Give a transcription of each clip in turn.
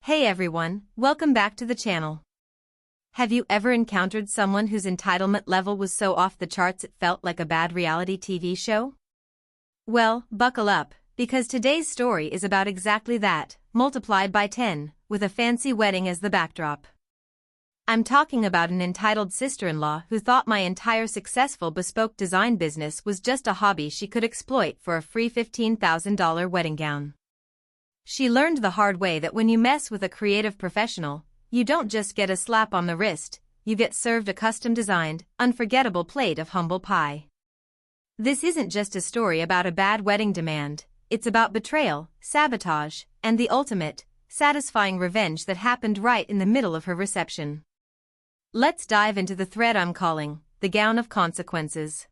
Hey everyone, welcome back to the channel. Have you ever encountered someone whose entitlement level was so off the charts it felt like a bad reality TV show? Well, buckle up, because today's story is about exactly that, multiplied by 10, with a fancy wedding as the backdrop. I'm talking about an entitled sister-in-law who thought my entire successful bespoke design business was just a hobby she could exploit for a free $15,000 wedding gown. She learned the hard way that when you mess with a creative professional, you don't just get a slap on the wrist, you get served a custom-designed, unforgettable plate of humble pie. This isn't just a story about a bad wedding demand, it's about betrayal, sabotage, and the ultimate, satisfying revenge that happened right in the middle of her reception. Let's dive into the thread I'm calling, the gown of consequences.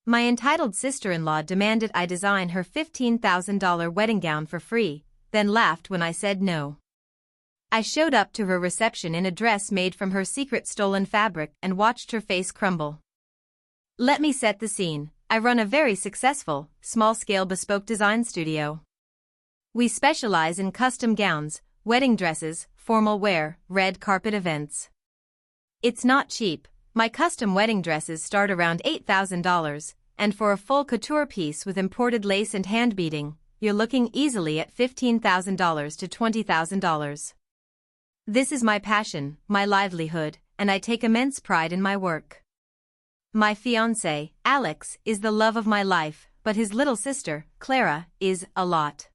My entitled sister-in-law demanded I design her $15,000 wedding gown for free, then laughed when I said no. I showed up to her reception in a dress made from her secret stolen fabric and watched her face crumble. Let me set the scene. I run a very successful, small-scale bespoke design studio. We specialize in custom gowns, wedding dresses, formal wear, red carpet events. It's not cheap. My custom wedding dresses start around $8,000, and for a full couture piece with imported lace and hand beading, you're looking easily at $15,000 to $20,000. This is my passion, my livelihood, and I take immense pride in my work. My fiancé, Alex, is the love of my life, but his little sister, Clara, is a lot.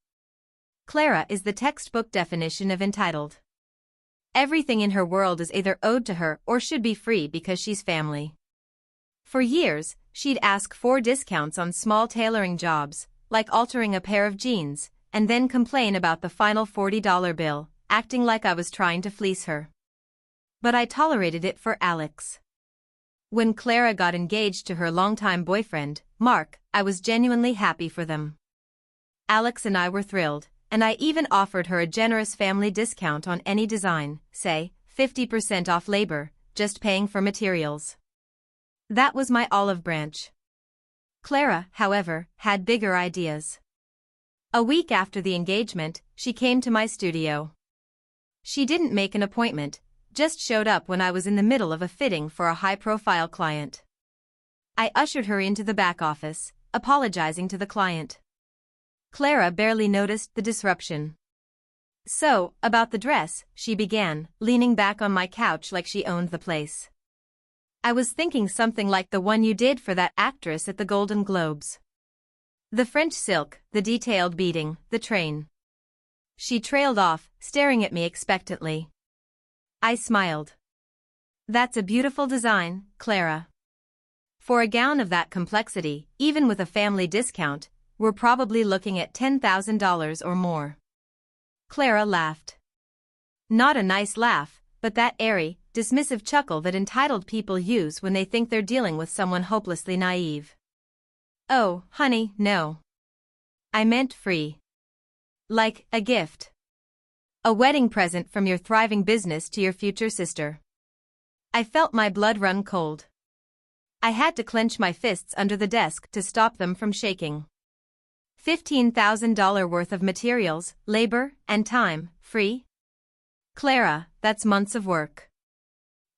Clara is the textbook definition of entitled. Everything in her world is either owed to her or should be free because she's family. For years, she'd ask for discounts on small tailoring jobs, like altering a pair of jeans, and then complain about the final $40 bill, acting like I was trying to fleece her. But I tolerated it for Alex. When Clara got engaged to her longtime boyfriend, Mark, I was genuinely happy for them. Alex and I were thrilled, and I even offered her a generous family discount on any design, say, 50% off labor, just paying for materials. That was my olive branch. Clara, however, had bigger ideas. A week after the engagement, she came to my studio. She didn't make an appointment, just showed up when I was in the middle of a fitting for a high-profile client. I ushered her into the back office, apologizing to the client. Clara barely noticed the disruption. So, about the dress, she began, leaning back on my couch like she owned the place. I was thinking something like the one you did for that actress at the Golden Globes. The French silk, the detailed beading, the train. She trailed off, staring at me expectantly. I smiled. That's a beautiful design, Clara. For a gown of that complexity, even with a family discount, we're probably looking at $10,000 or more. Clara laughed. Not a nice laugh, but that airy, dismissive chuckle that entitled people use when they think they're dealing with someone hopelessly naive. Oh, honey, no. I meant free. Like a gift. A wedding present from your thriving business to your future sister. I felt my blood run cold. I had to clench my fists under the desk to stop them from shaking. $15,000 worth of materials, labor, and time, free? Clara, that's months of work.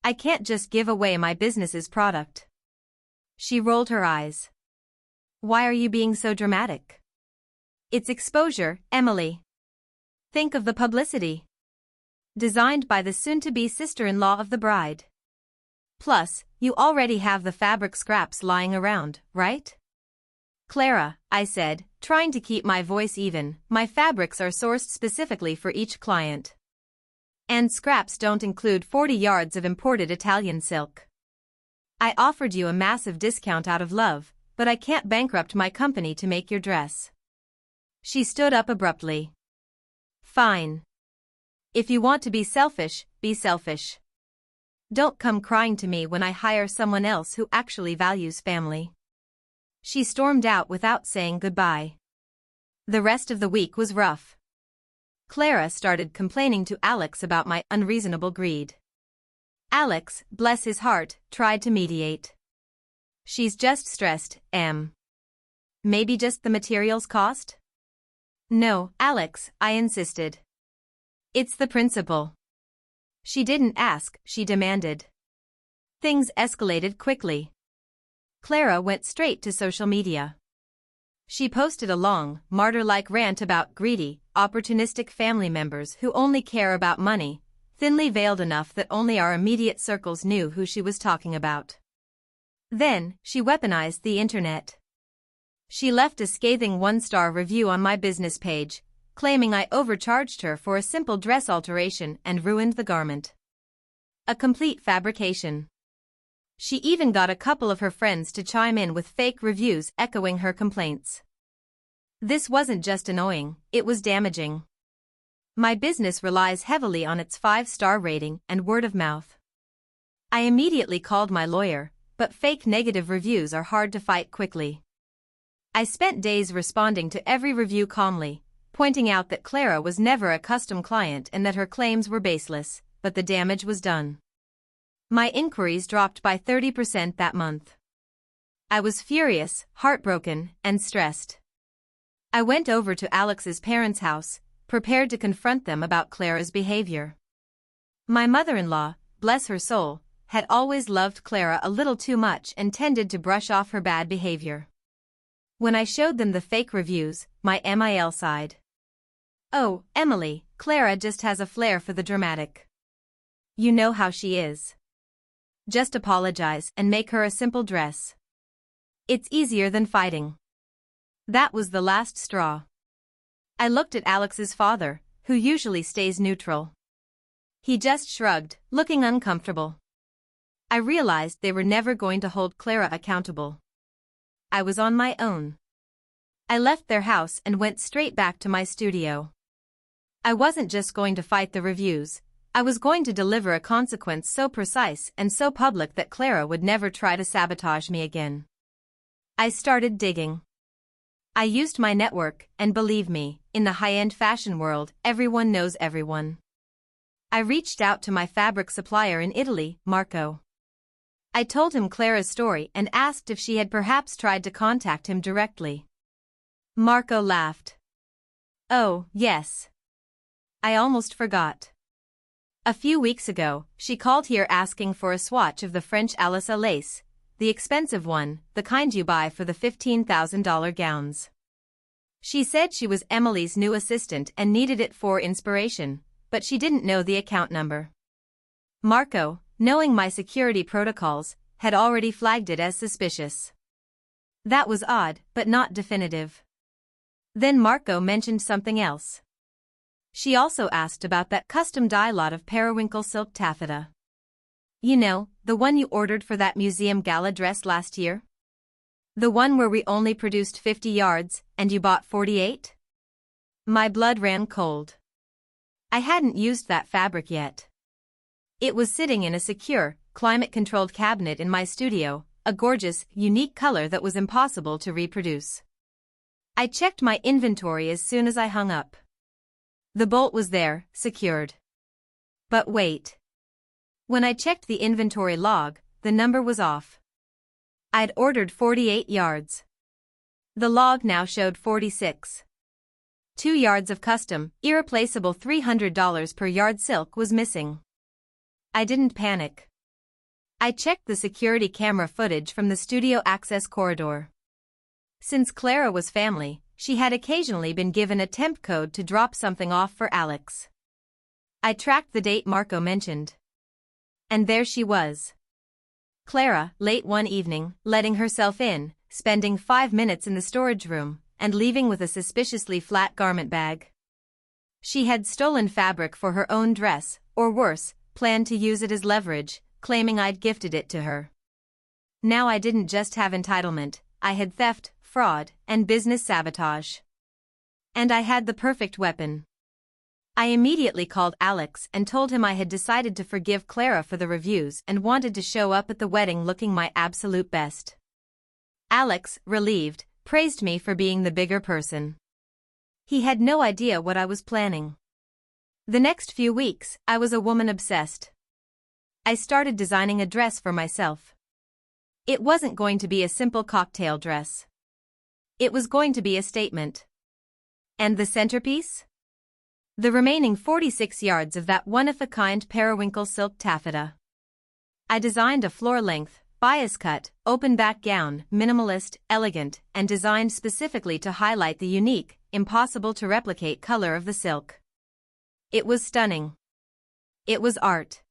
I can't just give away my business's product. She rolled her eyes. Why are you being so dramatic? It's exposure, Emily. Think of the publicity. Designed by the soon-to-be sister-in-law of the bride. Plus, you already have the fabric scraps lying around, right? Clara, I said, trying to keep my voice even, my fabrics are sourced specifically for each client. And scraps don't include 40 yards of imported Italian silk. I offered you a massive discount out of love, but I can't bankrupt my company to make your dress. She stood up abruptly. Fine. If you want to be selfish, be selfish. Don't come crying to me when I hire someone else who actually values family. She stormed out without saying goodbye. The rest of the week was rough. Clara started complaining to Alex about my unreasonable greed. Alex, bless his heart, tried to mediate. She's just stressed, Em. Maybe just the materials cost? No, Alex, I insisted. It's the principle. She didn't ask, she demanded. Things escalated quickly. Clara went straight to social media. She posted a long, martyr-like rant about greedy, opportunistic family members who only care about money, thinly veiled enough that only our immediate circles knew who she was talking about. Then, she weaponized the internet. She left a scathing one-star review on my business page, claiming I overcharged her for a simple dress alteration and ruined the garment. A complete fabrication. She even got a couple of her friends to chime in with fake reviews echoing her complaints. This wasn't just annoying, it was damaging. My business relies heavily on its 5-star rating and word of mouth. I immediately called my lawyer, but fake negative reviews are hard to fight quickly. I spent days responding to every review calmly, pointing out that Clara was never a custom client and that her claims were baseless, but the damage was done. My inquiries dropped by 30% that month. I was furious, heartbroken, and stressed. I went over to Alex's parents' house, prepared to confront them about Clara's behavior. My mother-in-law, bless her soul, had always loved Clara a little too much and tended to brush off her bad behavior. When I showed them the fake reviews, my MIL sighed. "Oh, Emily, Clara just has a flair for the dramatic. You know how she is. Just apologize and make her a simple dress. It's easier than fighting." That was the last straw. I looked at Alex's father, who usually stays neutral. He just shrugged, looking uncomfortable. I realized they were never going to hold Clara accountable. I was on my own. I left their house and went straight back to my studio. I wasn't just going to fight the reviews, I was going to deliver a consequence so precise and so public that Clara would never try to sabotage me again. I started digging. I used my network, and believe me, in the high-end fashion world, everyone knows everyone. I reached out to my fabric supplier in Italy, Marco. I told him Clara's story and asked if she had perhaps tried to contact him directly. Marco laughed. "Oh, yes. I almost forgot. A few weeks ago, she called here asking for a swatch of the French Alissa lace, the expensive one, the kind you buy for the $15,000 gowns. She said she was Emily's new assistant and needed it for inspiration, but she didn't know the account number." Marco, knowing my security protocols, had already flagged it as suspicious. That was odd, but not definitive. Then Marco mentioned something else. She also asked about that custom dye lot of periwinkle silk taffeta. You know, the one you ordered for that museum gala dress last year? The one where we only produced 50 yards, and you bought 48? My blood ran cold. I hadn't used that fabric yet. It was sitting in a secure, climate-controlled cabinet in my studio, a gorgeous, unique color that was impossible to reproduce. I checked my inventory as soon as I hung up. The bolt was there, secured. But wait. When I checked the inventory log, the number was off. I'd ordered 48 yards. The log now showed 46. 2 yards of custom, irreplaceable $300 per yard silk was missing. I didn't panic. I checked the security camera footage from the studio access corridor. Since Clara was family, she had occasionally been given a temp code to drop something off for Alex. I tracked the date Marco mentioned. And there she was. Clara, late one evening, letting herself in, spending 5 minutes in the storage room, and leaving with a suspiciously flat garment bag. She had stolen fabric for her own dress, or worse, planned to use it as leverage, claiming I'd gifted it to her. Now I didn't just have entitlement, I had theft, fraud, and business sabotage. And I had the perfect weapon. I immediately called Alex and told him I had decided to forgive Clara for the reviews and wanted to show up at the wedding looking my absolute best. Alex, relieved, praised me for being the bigger person. He had no idea what I was planning. The next few weeks, I was a woman obsessed. I started designing a dress for myself. It wasn't going to be a simple cocktail dress. It was going to be a statement. And the centerpiece? The remaining 46 yards of that one-of-a-kind periwinkle silk taffeta. I designed a floor-length, bias-cut, open-back gown, minimalist, elegant, and designed specifically to highlight the unique, impossible-to-replicate color of the silk. It was stunning. It was art.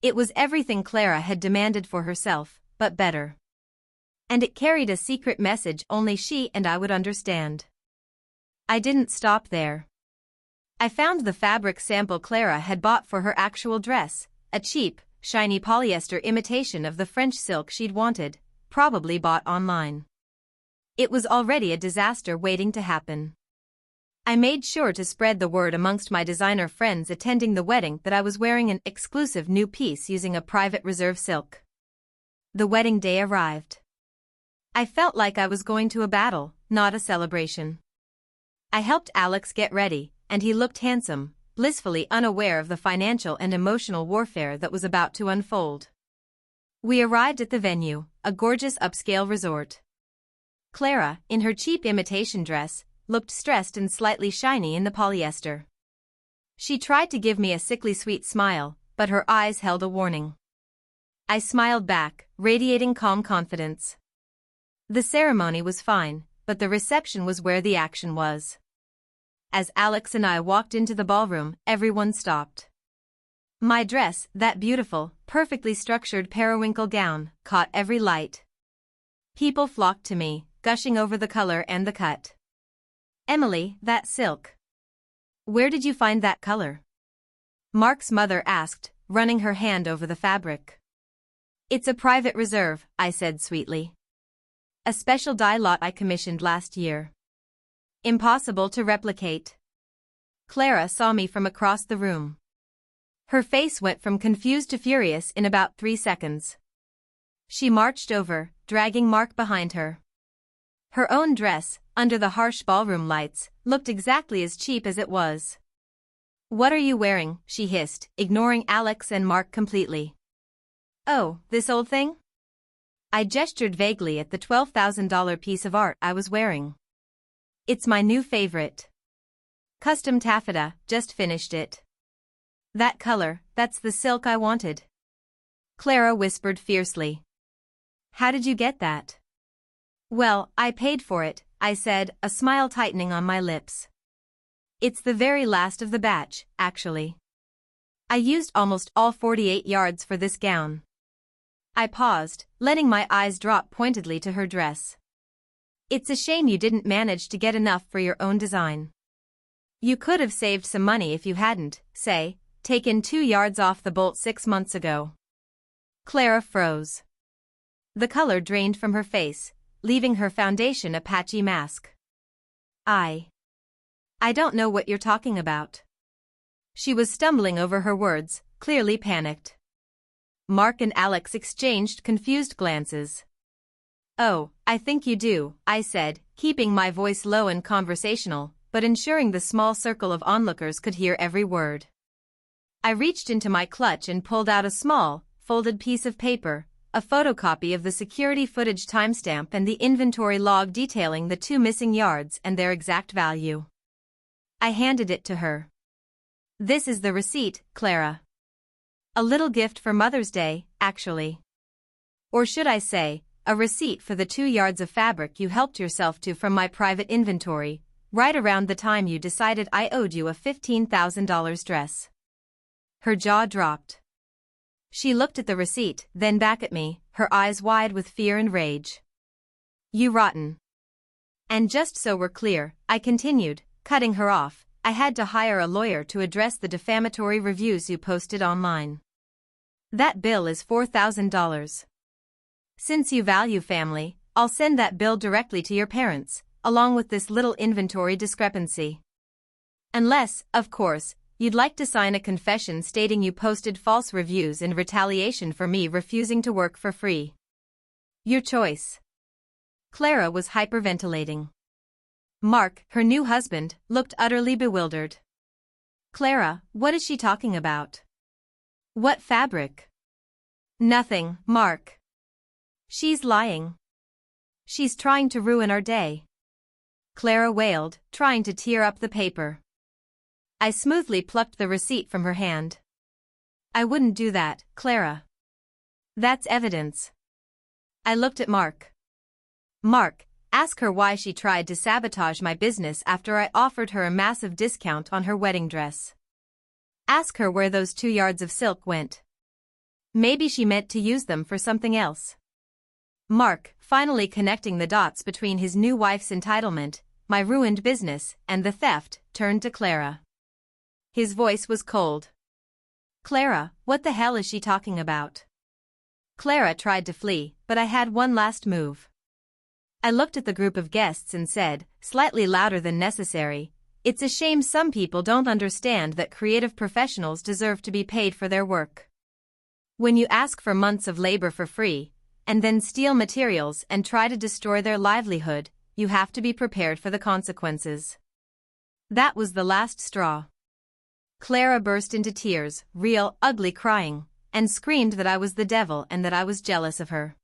It was everything Clara had demanded for herself, but better. And it carried a secret message only she and I would understand. I didn't stop there. I found the fabric sample Clara had bought for her actual dress, a cheap, shiny polyester imitation of the French silk she'd wanted, probably bought online. It was already a disaster waiting to happen. I made sure to spread the word amongst my designer friends attending the wedding that I was wearing an exclusive new piece using a private reserve silk. The wedding day arrived. I felt like I was going to a battle, not a celebration. I helped Alex get ready, and he looked handsome, blissfully unaware of the financial and emotional warfare that was about to unfold. We arrived at the venue, a gorgeous upscale resort. Clara, in her cheap imitation dress, looked stressed and slightly shiny in the polyester. She tried to give me a sickly sweet smile, but her eyes held a warning. I smiled back, radiating calm confidence. The ceremony was fine, but the reception was where the action was. As Alex and I walked into the ballroom, everyone stopped. My dress, that beautiful, perfectly structured periwinkle gown, caught every light. People flocked to me, gushing over the color and the cut. "Emily, that silk. Where did you find that color?" Mark's mother asked, running her hand over the fabric. "It's a private reserve," I said sweetly. "A special dye lot I commissioned last year. Impossible to replicate." Clara saw me from across the room. Her face went from confused to furious in about 3 seconds. She marched over, dragging Mark behind her. Her own dress, under the harsh ballroom lights, looked exactly as cheap as it was. "What are you wearing?" she hissed, ignoring Alex and Mark completely. "Oh, this old thing?" I gestured vaguely at the $12,000 piece of art I was wearing. "It's my new favorite. Custom taffeta, just finished it." "That color, that's the silk I wanted," Clara whispered fiercely. "How did you get that?" "Well, I paid for it," I said, a smile tightening on my lips. "It's the very last of the batch, actually. I used almost all 48 yards for this gown." I paused, letting my eyes drop pointedly to her dress. "It's a shame you didn't manage to get enough for your own design. You could have saved some money if you hadn't, say, taken 2 yards off the bolt 6 months ago." Clara froze. The color drained from her face, leaving her foundation a patchy mask. I don't know what you're talking about." She was stumbling over her words, clearly panicked. Mark and Alex exchanged confused glances. "Oh, I think you do," I said, keeping my voice low and conversational, but ensuring the small circle of onlookers could hear every word. I reached into my clutch and pulled out a small, folded piece of paper, a photocopy of the security footage timestamp and the inventory log detailing the 2 missing yards and their exact value. I handed it to her. "This is the receipt, Clara. A little gift for Mother's Day, actually. Or should I say, a receipt for the 2 yards of fabric you helped yourself to from my private inventory, right around the time you decided I owed you a $15,000 dress." Her jaw dropped. She looked at the receipt, then back at me, her eyes wide with fear and rage. "You rotten." "And just so we're clear," I continued, cutting her off, "I had to hire a lawyer to address the defamatory reviews you posted online. That bill is $4,000. Since you value family, I'll send that bill directly to your parents, along with this little inventory discrepancy. Unless, of course, you'd like to sign a confession stating you posted false reviews in retaliation for me refusing to work for free. Your choice." Clara was hyperventilating. Mark, her new husband, looked utterly bewildered. "Clara, what is she talking about? What fabric?" "Nothing, Mark. She's lying. She's trying to ruin our day," Clara wailed, trying to tear up the paper. I smoothly plucked the receipt from her hand. I wouldn't do that, Clara. That's evidence. I looked at Mark. Mark, ask her why she tried to sabotage my business after I offered her a massive discount on her wedding dress. Ask her where those 2 yards of silk went. Maybe she meant to use them for something else. Mark, finally connecting the dots between his new wife's entitlement, my ruined business, and the theft, turned to Clara. His voice was cold. Clara, what the hell is she talking about? Clara tried to flee, but I had one last move. I looked at the group of guests and said, slightly louder than necessary, it's a shame some people don't understand that creative professionals deserve to be paid for their work. When you ask for months of labor for free, and then steal materials and try to destroy their livelihood, you have to be prepared for the consequences. That was the last straw. Clara burst into tears, real, ugly crying, and screamed that I was the devil and that I was jealous of her.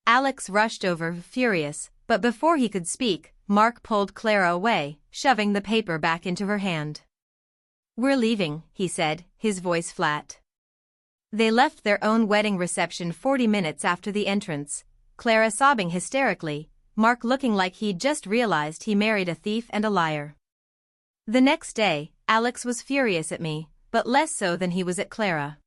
Alex rushed over, furious, but before he could speak, Mark pulled Clara away, shoving the paper back into her hand. We're leaving, he said, his voice flat. They left their own wedding reception 40 minutes after the entrance, Clara sobbing hysterically, Mark looking like he'd just realized he married a thief and a liar. The next day, Alex was furious at me, but less so than he was at Clara.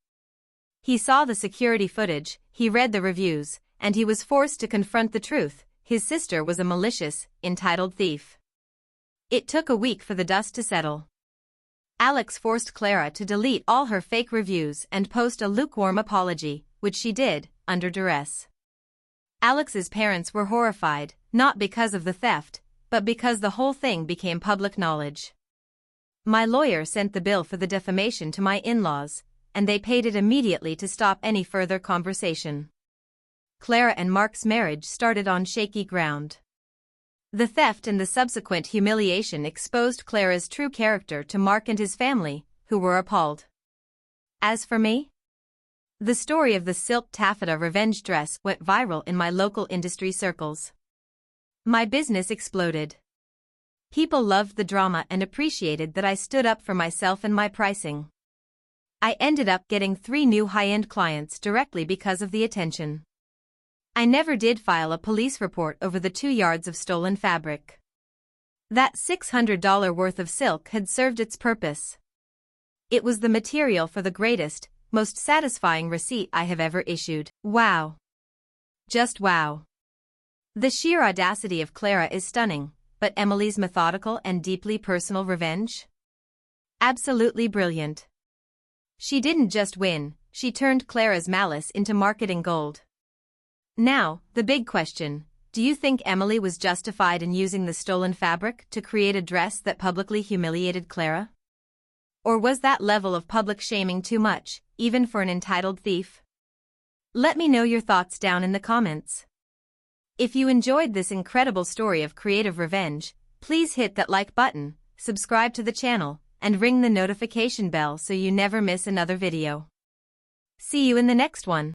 He saw the security footage, he read the reviews, and he was forced to confront the truth. His sister was a malicious, entitled thief. It took a week for the dust to settle. Alex forced Clara to delete all her fake reviews and post a lukewarm apology, which she did, under duress. Alex's parents were horrified, not because of the theft, but because the whole thing became public knowledge. My lawyer sent the bill for the defamation to my in-laws, and they paid it immediately to stop any further conversation. Clara and Mark's marriage started on shaky ground. The theft and the subsequent humiliation exposed Clara's true character to Mark and his family, who were appalled. As for me? The story of the silk taffeta revenge dress went viral in my local industry circles. My business exploded. People loved the drama and appreciated that I stood up for myself and my pricing. I ended up getting 3 new high-end clients directly because of the attention. I never did file a police report over the 2 yards of stolen fabric. That $600 worth of silk had served its purpose. It was the material for the greatest, most satisfying receipt I have ever issued. Wow. Just wow. The sheer audacity of Clara is stunning, but Emily's methodical and deeply personal revenge? Absolutely brilliant. She didn't just win, she turned Clara's malice into marketing gold. Now, the big question, do you think Emily was justified in using the stolen fabric to create a dress that publicly humiliated Clara? Or was that level of public shaming too much, even for an entitled thief? Let me know your thoughts down in the comments. If you enjoyed this incredible story of creative revenge, please hit that like button, subscribe to the channel, and ring the notification bell so you never miss another video. See you in the next one.